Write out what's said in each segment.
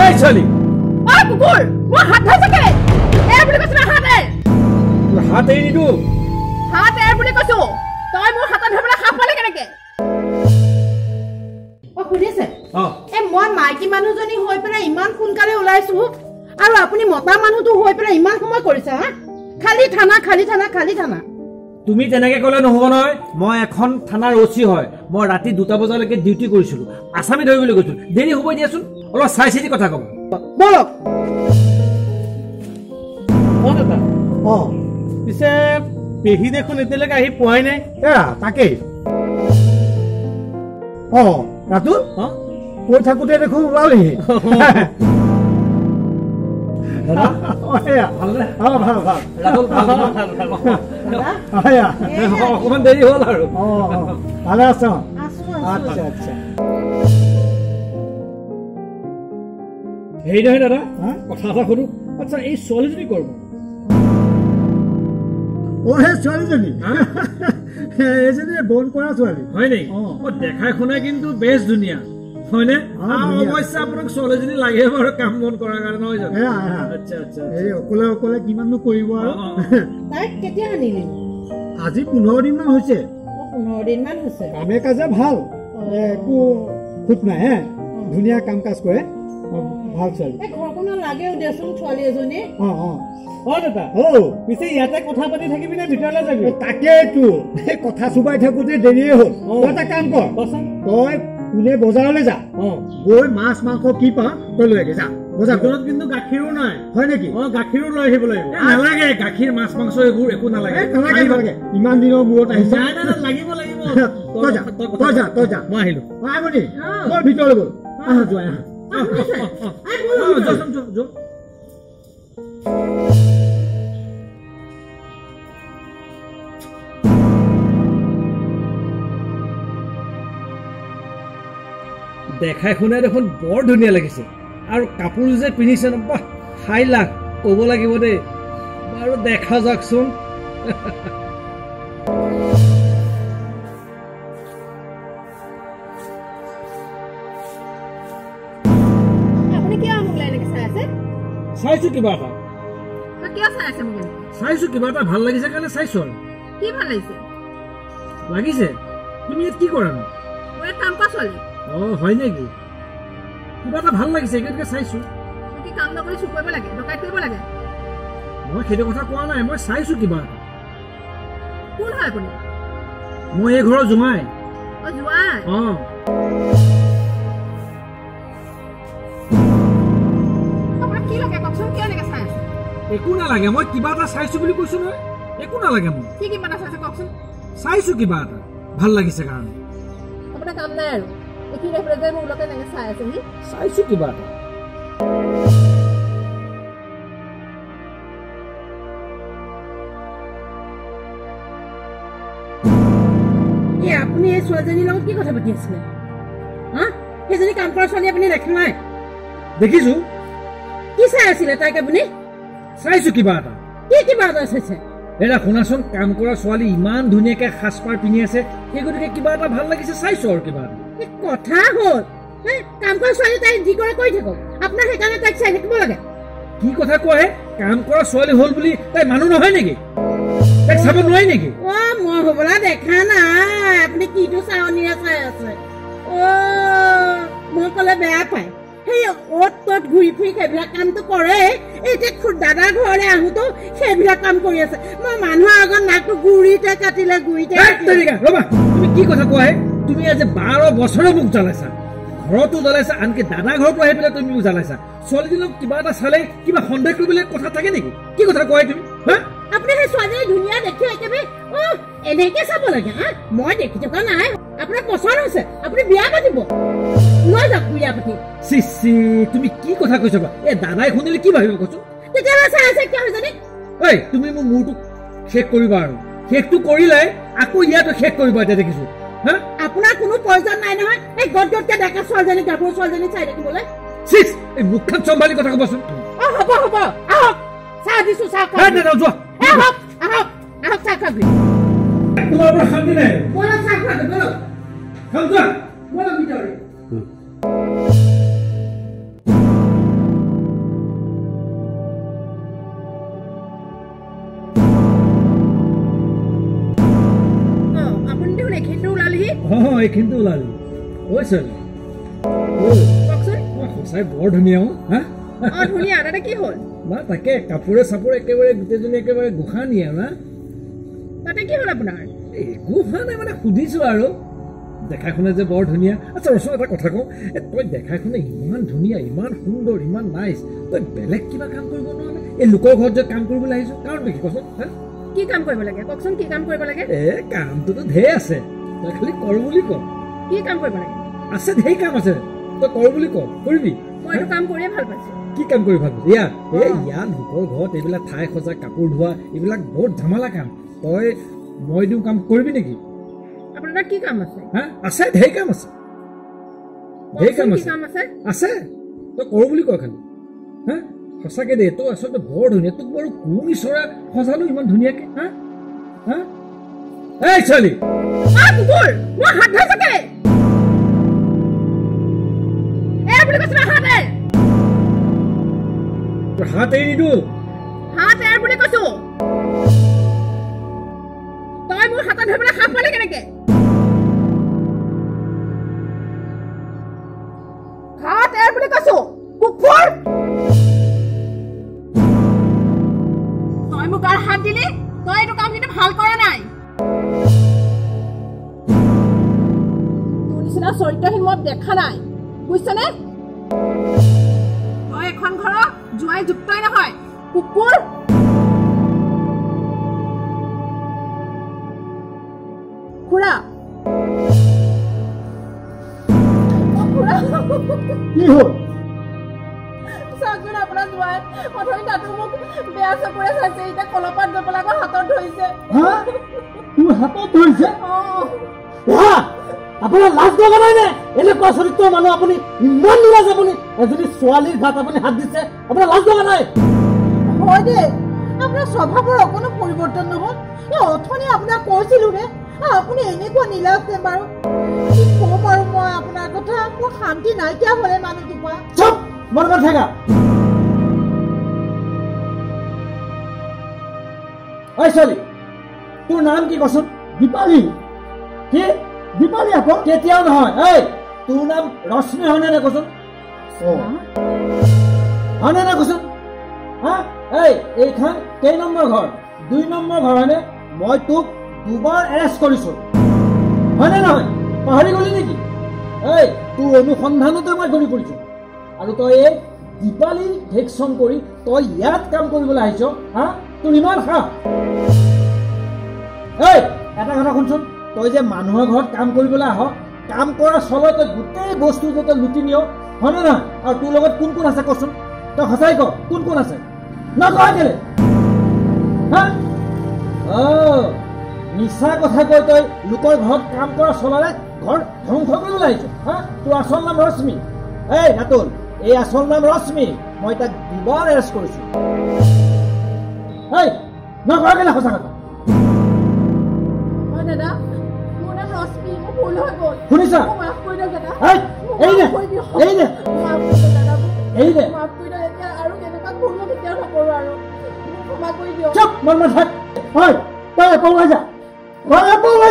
এই ছোৱালী ঐ কুকুৰ মোৰ হাত ধৰিছে কেলে এ বুলি কৈছ না হাত হাত এৰি নিদো হাত এ বুলি কৈছো তই মোৰ হাতত ধৰিবলৈ খাপ পালে কেনেকে ও শুনিছে এ মই মাইকী মানুহজনী হৈ পেলাই ইমান সোনকালে ওলাইছো আৰু আপুনি মতা মানুহটো হৈ পেলাই ইমান সময় কৰিছে হা খালি থানা খালি থানা খালি থানা তুমি তেনেকে ক'লে নহ'ব নহয় মই এখন থানাৰ ওচি হয় মই ৰাতি 2টা বজালৈকে ডিউটি কৰিছিলো আসামি ধৰিবলৈ গৈছিলো দেৰি হ'ব দিয়াচোন অলপ চাই চিতি কথা ক'ব বলক দাদা পিছে পেহী দেখোন এতিয়ালৈকে আহি পোৱাই নাই তাকেই ৰাতুল কৈ থাকোঁতে দেখোন ওলালেহি অকমান দেৰি হ'ল আৰু ভালে আছ আচ্ছা আচ্ছা হেৰি নহয় দাদা কথা এটা সুধো আচ্ছা এই ছোৱালীজনী কৰব সেই ছোৱালীজনী এইজনী বন কৰা ছোৱালী হয় নেকি দেখাই শুনাই কিন্তু বেছ ধুনীয়া হয়নে অৱশ্যে আপোনাক ছোৱালীজনী লাগে বাৰু কাম বন কৰাৰ কাৰণে নহয় জানো আচ্ছা আচ্ছা এই অকলে অকলে কিমাননো কৰিব আৰু তাইক কেতিয়া আনিলি আজি 15 দিন মান হৈছে 15 দিন মান হৈছে কামে কাজে ভাল একো খুঁত নাই হে ধুনীয়া কাম কাজ কৰে ভাল ছোৱালী ঘৰখনত লাগেও দেচোন ছোৱালী এজনী দাদা পিছে ইয়াতে কথা পাতি থাকিবি নে ভিতৰলৈ যাবি তাকেইতো এই কথা চুবাই থাকোঁতে দেৰিয়ে হ'ল তই এটা কাম কৰ তই পুনে বজাৰলৈ যা গৈ মাছ মাংস কি পা তই লৈ আগে যা বজাৰত কিন্তু গাখীৰো নাই হয় নেকি গাখীৰো লৈ আহিব লাগিব নালাগে গাখীৰ মাছ মাংস এইবোৰ একো নালাগে নালাগে ইমান দিনৰ মূৰত আহিছে লাগিব লাগিব তই যা মই আহিলো আগনি মই ভিতৰলৈ গ'ল আহা যোৱা দেখাই শুনাই দেখোন বৰ ধুনীয়া লাগিছে আৰু কাপোৰ যে পিন্ধিছে ন বাহ হাই লাখ ক'ব লাগিব দেই বাৰু দেখা যাওকচোন আপুনি কিয় মোক লাইনকে চাই আছে চাইছো কিবা এটা কিয় চাই আছে মোক চাইছো কিবা এটা ভাল লাগিছে কাৰণে চাইছো আৰু কি ভাল লাগিছে লাগিছে তুমি ইয়াত কি কৰা নো মই কাম কৰা ছোৱালী হয় নেকি কিবা এটা ভাল লাগিছে এইটোকে চাইছো কি কাম নকৰি চুৰ কৰিব লাগে ডকাইত কৰিব লাগে মই সেইটো কথা কোৱা নাই মই চাইছো কিবা এটা কোন হয় আপুনি মই এই ঘৰৰ জুমাই জুৱাই আপোনাক কি লাগে কওকচোন কিয় এনেকে চাই আছে একো নালাগে মই কিবা এটা চাইছো বুলি কৈছো নহয় একো নালাগে মোক কি কিবা এটা চাইছে কওকচোন চাইছো কিবা এটা ভাল লাগিছে কাৰণে আপোনাৰ কাম নাই আৰু এইখিনি দেখুৱাই যে মোৰ লোকে এনেকে চাই আছে চাইছো কিবা এটা আপুনি এই ছোৱালীজনীৰ লগত কি কথা পাতি আছিলে হা সেইজনী কাম কৰা ছোৱালী আপুনি দেখা নাই দেখিছো কি চাই আছিলে তাইক আপুনি চাইছো কিবা এটা কি কিবা এটা চাইছে এৰা শুনাচোন কাম কৰা ছোৱালী ইমান ধুনীয়াকে সাজপাৰ পিন্ধি আছে সেই গতিকে কিবা এটা ভাল লাগিছে চাইছো আৰু কিবা এটা কথা হ'ল কাম কৰা ছোৱালী তাই যি কৰে কৰি থাকক আপোনাৰ সেইকাৰণে তাইক চাই থাকিব লাগে কি কথা কোৱাহে কাম কৰা ছোৱালী হ'ল বুলি তাই মানুহ নহয় নেকি তাইক চাব নোৱাৰি নেকি মই হবলা দেখা নাই আপুনি কিটো চাৱনীৰে চাই আছে মই কলে বেয়া পায় সেই অত তত ঘূৰি ফুৰি সেইবিলাক কামটো কৰে এতিয়া দাদাৰ ঘৰলৈ আহোতো সেইবিলাক কাম কৰি আছে মই মানুহৰ আগত নাকটো গুৰিতে কাটিলে গুৰিতে ৰবা তুমি কি কথা কোৱাহে তুমি আজি 12 বছৰে মোক জ্বলাইছা ঘৰতো জ্বলাইছা আনকি দাদা ঘৰতো আহি পেলাই তুমি মোক জ্বলাইছা ছোৱালীজনীক কিবা এটা চালে কিবা সন্দেহ কৰিবলৈ কথা থাকে নেকি কি কথা কোৱাহে তুমি আপুনি সেই ছোৱালীজনী ধুনীয়া দেখি একেবাৰে এনেকে চাব লাগে মই দেখি থকা নাই আপোনাৰ পচন্দ হৈছে আপুনি বিয়া পাতিব লৈ যাওক বিয়া পাতি চিচি তুমি কি কথা কৈছা এই দাদাই শুনিলে কি ভাবিব কৈছো তেতিয়াহ'লে চাই আছে কিয় জানি ঐ তুমি মোৰ মূৰটো শেষ কৰিবা আৰু শেষটো কৰিলে আকৌ ইয়াতো শেষ কৰিবা এতিয়া দেখিছো আপোনাৰ কোনো প্ৰয়োজন নাই নহয় এই গট গটকে ডেকা ছোৱালীজনী গাভৰু ছোৱালীজনী চাই থাকিবলৈ চিচ এই মুখখন চম্ভালি কথা ক'বচোন হ'ব আহক চাহ দিছো চাহ যোৱা আহক চাহ খাবি তোমাৰ পৰা শান্তি নাই বলক চাহ খাবি বলক খাম যোৱা বলক ভিতৰলৈ এইখিনিতে ওলালি ঐ ছোৱালী সঁচাই বৰ ধুনীয়া হা ধুনীয়া দাদা কি হ'ল না তাকে কাপোৰে চাপোৰে একেবাৰে গোটেইজনী একেবাৰে গোসা নিয়ে না তাতে কি হ'ল আপোনাৰ একো হোৱা নাই মানে সুধিছো আৰু দেখাই শুনে যে বৰ ধুনীয়া আচ্ছা ৰচোন এটা কথা কওঁ তই দেখাই শুনে ইমান ধুনীয়া ইমান সুন্দৰ ইমান নাইচ তই বেলেগ কিবা কাম কৰিব নোৱাৰে এই লোকৰ ঘৰত যে কাম কৰিবলৈ আহিছো কাৰণটো কি কচোন কি কাম কৰিব লাগে কওকচোন কি কাম কৰিব লাগে কামটোতো ঢেৰ আছে তই খালি কৰ বুলি ক কি কাম কৰিব লাগে আছে ঢেৰ কাম আছে তই কৰ বুলি ক কৰিবি মই এইটো কাম কৰিয়ে ভাল পাইছো কি কাম কৰি ভাল পাইছ ইয়াত লোকৰ ঘৰত এইবিলাক ঠাই সজা কাপোৰ ধোৱা এইবিলাক বহুত ঝামেলা কাম তই মই দিওঁ কাম কৰিবি নেকি আপোনাৰ কি কাম আছে আছে ঢেৰ কাম আছে ঢেৰ কাম আছে আছে তই কৰ বুলি কয় খালি সঁচাকে দে তই আচলতে বৰ ধুনীয়া তোক বাৰু কোন ঈশ্বৰে সজালো ইমান ধুনীয়াকে এই ছোৱালী হাত এৰি নিদো হাত এৰ বুলি কৈছো তই মোৰ হাতত ধৰিবলৈ সাপ পালে কেনেকে হাত এৰ বুলি কৈছো কুকুৰ তই মোক আৰু হাত দিলি তই এইটো কাম কিন্তু ভাল কৰা নাই তোৰ নিচিনা চৰিত্ৰহীন মই দেখা নাই বুজিছনে তই এখন ঘৰৰ জোৱাই যুক্তই নহয় কুকুৰ খুৰা কি হ'ল চাকৰি আপোনাৰ জোৱাই অথনি তাতো মোক বেয়া চকুৰে চাইছে এতিয়া কলপাত গৈ পেলাই আকৌ হাতত ধৰিছে তোৰ হাতত ধৰিছে আপোনাৰ লাজ লগা নাই নে এনেকুৱা চৰিত্ৰ মানুহ আপুনি ইমান নিলাজ আপুনি এজনী ছোৱালীৰ ঘাট আপুনি হাত দিছে আপোনাৰ লাজ লগা নাই হয় দে আপোনাৰ স্বভাৱৰ অকণো পৰিৱৰ্তন নহ'ল অথনি আপোনাক কৈছিলোহে আপুনি এনেকুৱা নিলাজ নে বাৰু কি ক'ম আৰু মই আপোনাৰ কথা মোৰ শান্তি নাইকিয়া হ'লে মানুহটোৰ পৰা চুপ মনে থাকা ঐ ছোৱালী তোৰ নাম কি কচোন দীপালী কি দীপালী আকৌ কেতিয়াও নহয় এই তোৰ নাম ৰশ্মি হয়নে নে কচোন হয়নে নে কচোন এইখন কেই নম্বৰ ঘৰ 2 নম্বৰ ঘৰ হয়নে মই তোক দুবাৰ এৰেষ্ট কৰিছো হয়নে নহয় পাহৰি গলি নেকি তোৰ অনুসন্ধানতে মই ঘূৰি ফুৰিছো আৰু তই এই দীপালীৰ ভেকশ্যন কৰি তই ইয়াত কাম কৰিবলৈ আহিছ তোৰ ইমান সাহ এটা কথা শুনচোন তই যে মানুহৰ ঘৰত কাম কৰিবলৈ আহ কাম কৰাৰ চলত তই গোটেই বস্তু যাতে লুটি নিয় হয়নে নহয় আৰু তোৰ লগত কোন কোন আছে কচোন তই সঁচাই ক কোন কোন আছে নকয় কেলে মিছা কথা কৈ তই লোকৰ ঘৰত কাম কৰা চলালে ঘৰ ধ্বংস কৰিবলৈ আহিছ তোৰ আচল নাম ৰশ্মি ৰাতুল এই আচল নাম ৰশ্মি মই তাক দুবাৰ এৰেষ্ট কৰিছো নকয় কেলে সঁচা কথা দাদা মোৰ নাম ৰশ্মি মোৰ ভুল হৈ গ'ল শুনিছা মাফ কৰি দিয়ক দাদা এই দে মাফ কৰি দিয়ক এতিয়া আৰু কেনেকুৱা ভুল মই কেতিয়াও নকৰোঁ আৰু ক্ষমা কৰি দিয়ক চুপ মন থাক তই পলাই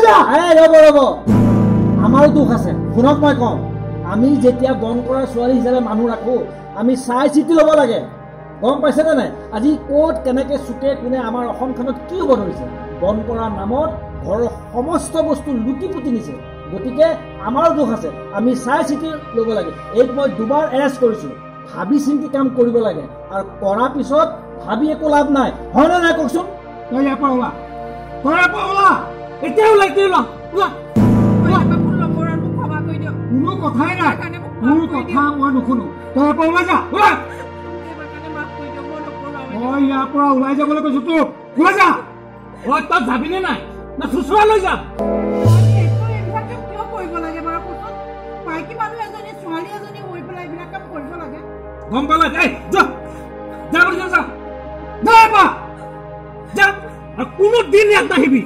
যা ৰ'ব আমাৰো দুখ আছে শুনক মই কওঁ আমি যেতিয়া বন কৰা ছোৱালী হিচাপে মানুহ ৰাখো আমি চাই চিতি ল'ব লাগে গম পাইছেনে নাই আজি ক'ত কেনেকে চুকে কোনে আমাৰ অসমখনত কি হ'ব ধৰিছে বন কৰাৰ নামত ঘৰৰ সমস্ত বস্তু লুটি পুতি নিছে গতিকে আমাৰো দুখ আছে আমি চাই চিতি ল'ব লাগে এইক মই দুবাৰ এৰেষ্ট কৰিছোঁ ভাবি চিন্তি কাম কৰিব লাগে আৰু কৰাৰ পিছত ভাবি একো লাভ নাই হয়নে নাই কওকচোন তই ইয়াৰ পৰা ওলা এতিয়া ওলা কোনো কথাই নাই মোৰ কথা মই নুশুনো তই ইয়াৰ পৰা ওলাই যা মই ইয়াৰ পৰা ওলাই যাবলৈ কৈছো তোক ওলাই যা তই যাবিনে নাই না খুচুৰা লৈ যাম কিয় কৰিব লাগে বাৰু কচোন মাইকী মানুহ এজনী ছোৱালী এজনী হৈ পেলাই এইবিলাক কাম কৰিব লাগে গম পালা যা কোনো দিন ইয়াত নাহিবি